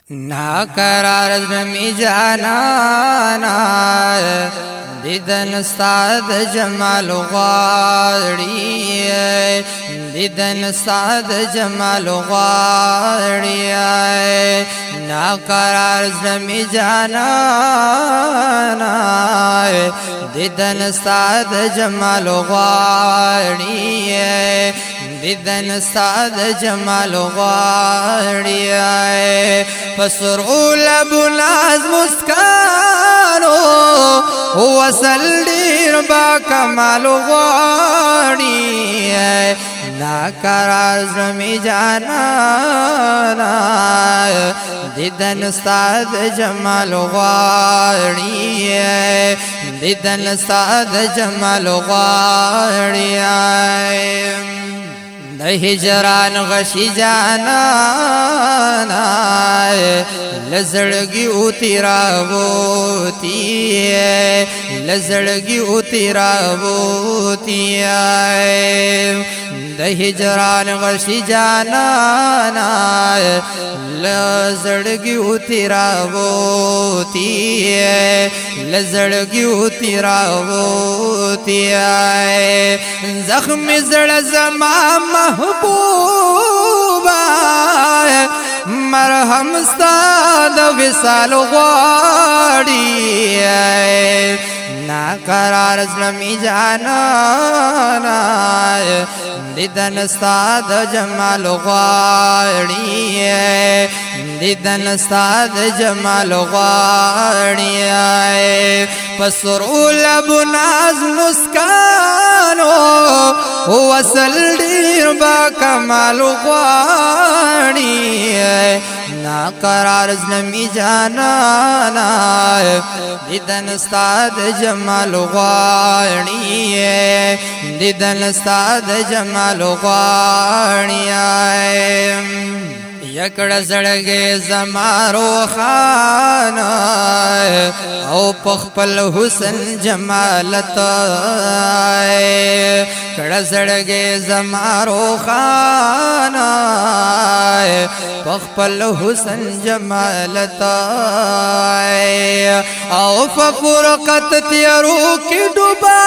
ناقرار زمی جانانا دیدن استاد جمال غواړي دیدن استاد جمال غواړي ناقرار زمی جانانا دیدن استاد جمال غواړي دیدن استاد جمال غواړي فسرعو لبو ناز مسکانو وصل دیر با کمال غواړي ناقرار زمی جانانا دیدن استاد جمال غواړي دیدن استاد جمال غواړي د هجران غشي جانانا لزړګي او تیراوتی لزړګي او تیراوتی د هجران غشي جانانا لزړګي او تیراوتی لزړګي او تیراوتی زخم زړه زما محبوبا مرهم ستاد وصال غواړي ناقرار زمی جانانا دیدن استاد جمال غواړي دیدن استاد جمال غواړي پسرو لبو ناز مسکانو وصل دیر با کمال غواړي ناقرار زمی جانانا دیدن استاد جمال غواړي دیدن استاد جمال غواړي یکړه زړګې زمارو خانا او پخپل حسن جمالت کړه زړګې زمارو خانا پخپل حسن جمالت او ففرقت تیرو کی ډوبا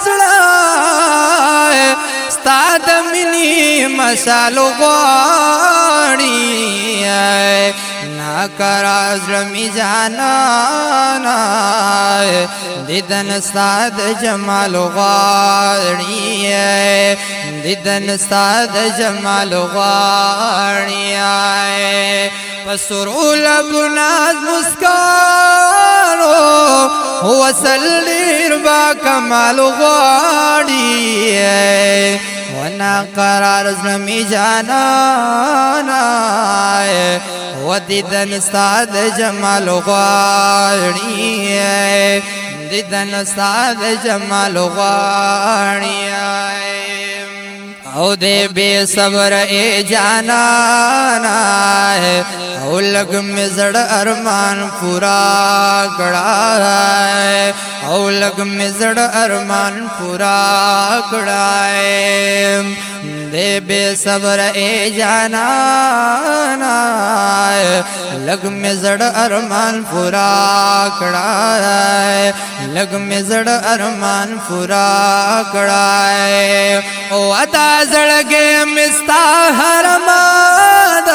زړه استاد منی مسالو غواړي ناقرار زمی جانانا دیدن استاد جمال غواړي دیدن استاد جمال غواړي پسرو لبو ناز مسکانو وصل دیر با کمال غواړي وناقرار زمی جانانا ودیدن استاد جمال غواړي دیدن استاد جمال غواړي او دے بے صبر اے جانانا او لگ میں زڑ ارمان پورا کڑا او لگ میں زڑ ارمان پورا کڑا دے بے صبر اے جانانا لگ میں زڑ ارمان پورا کڑا لگ میں زڑ ارمان پورا کڑا او اتا زړګې مستا حرماد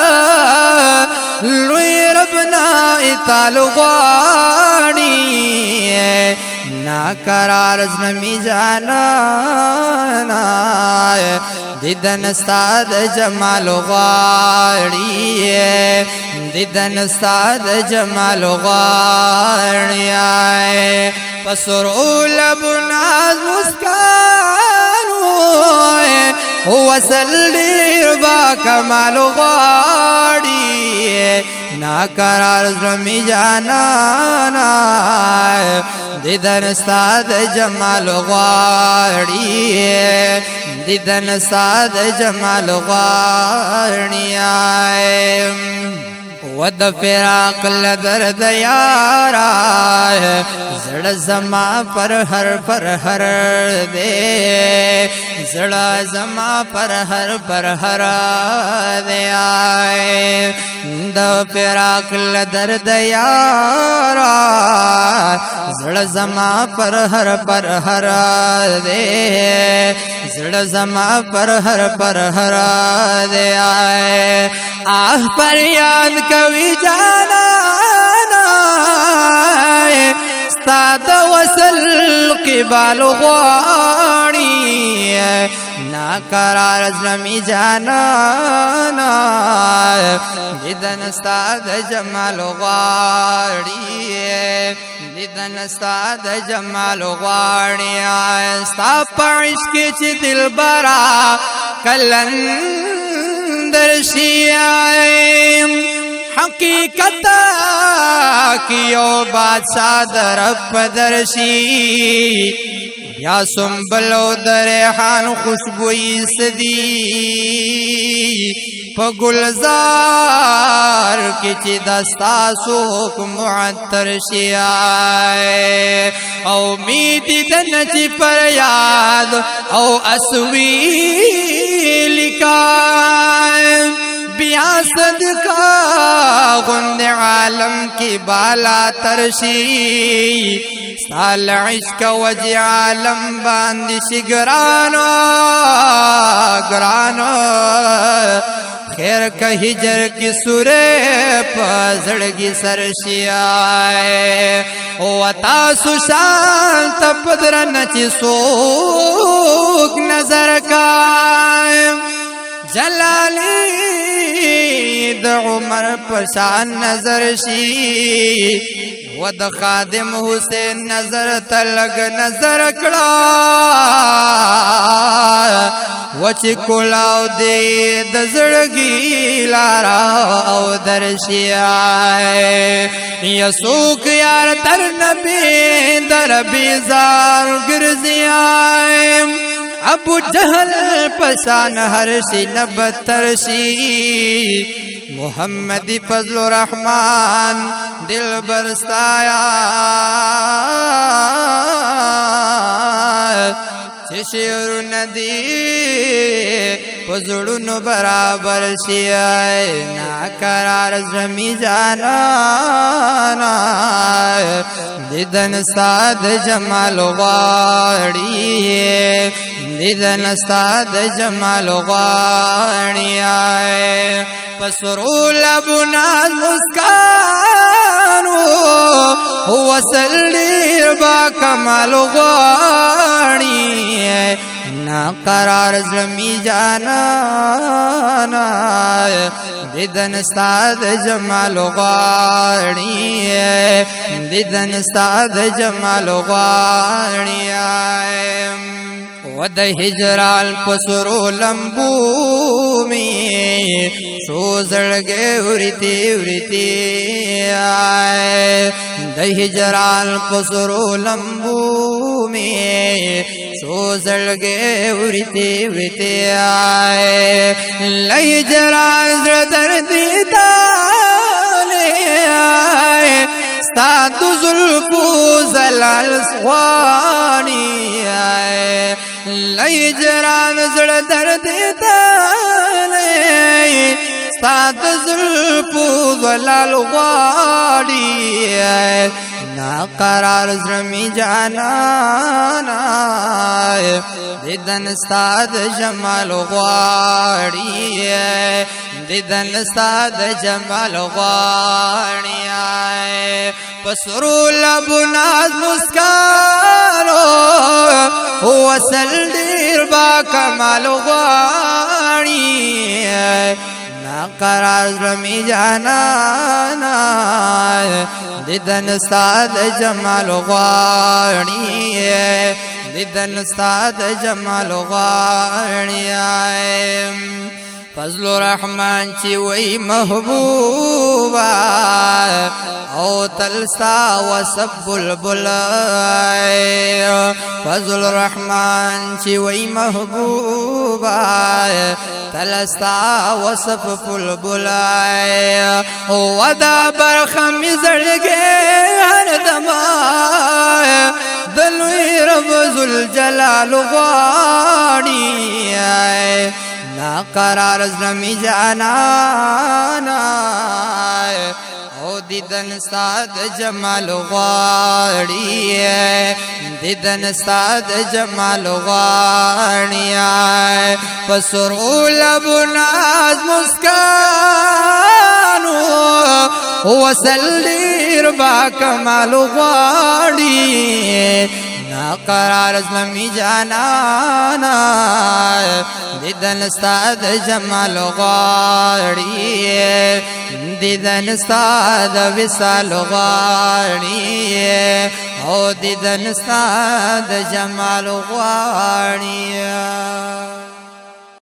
لوی ربنا اتال غواړي ناقرار زمی جانانا دیدن استاد جمال غواړي دیدن استاد جمال غواړي پسرو لبو ناز مسکانو وصل دیر با کمال غواړي ناقرار زمی جانانا دیدن استاد جمال غواړي دیدن استاد جمال غواړي و د فراق لدرد یارا زړه زما پر هر دے زړه زما پر هر دے د فراق لدرد یارا زړه زما پر هر دے زړه زما پر هر دے آہ پر یاد کوي جانانا ستا د وصل قبال غواړي ناقرار زلمی جانانا دیدن ستا د جمال غواړي دیدن ستا د جمال غواړي ستا په عشق چې دلبرا کلندرشي حقیقت کیو بادشاہ در پدرشی یا سنبلو در ریحان خوشبوئی سدی پا گلزار کی چی دستا سوک معطر شی آئے او میتی دن چی پر یاد او اسوی لکائے بیا صدقہ غند عالم کی بالا ترشی سال عشق وجی عالم باندش گرانو خیر کا ہجر کی سورے پزڑگی سرشی آئے وطا سشانت پدرن چی سوک نظر کا جلالی د عمر پشان نظر شی و د خادم حسین نظر تلگ نظر کڑا وچ کولاو دی د زړګي لارا او درشي آئے یسوک یار تر نبی در بیزار گرزی آئے ابو جہل پشان ہرشی نبترشی محمدی فضل الرحمن دل برستایا شعر ندی پزړونو برابر شي ناقرار زمي جانانا دیدن استاد جمال غواړي دیدن استاد جمال غواړي پسرو لبنا مسکانو هو سلیر با کمال غواړي ناقرار زمي جانانا دیدن استاد جمال غواړي دیدن استاد جمال غواړي و د هجرال پسرو لمبو می شو زړګي ورتی د هجرال پسرو لمبو می شو زړګي ورتی لای جرال زړه درد ستا د زلفو زلال سوانی لای جران زړه درد تاله ستا د زلفو زلال غواړي ناقرار زمي جانانا دیدن ستا د جمال غواړي دیدن ستا د جمال غواړي پسرو لبنا مسکانو وصل دیر با کمال غواړي ناقرار زمي جانانا دیدن ستا د جمال غواړي دیدن ستا د جمال غواړي فضل الرحمن چی وی محبوبا او تلستا وسب بلبل فضل الرحمن چی وی محبوبا تلستا وسب بلبل ودا برخم زړګي هر دما دلوی رب ذوالجلال غواړي نا قرار زمی جانانا او دیدن استاد جمال غواړي دیدن استاد جمال غواړي پسرو لبو ناز مسکانو وصل دیر با کمال غواړي نا قرار زمی جانانا دیدن استاد جمال غواړي دیدن استاد وصال غواړي او دیدن استاد جمال غواړي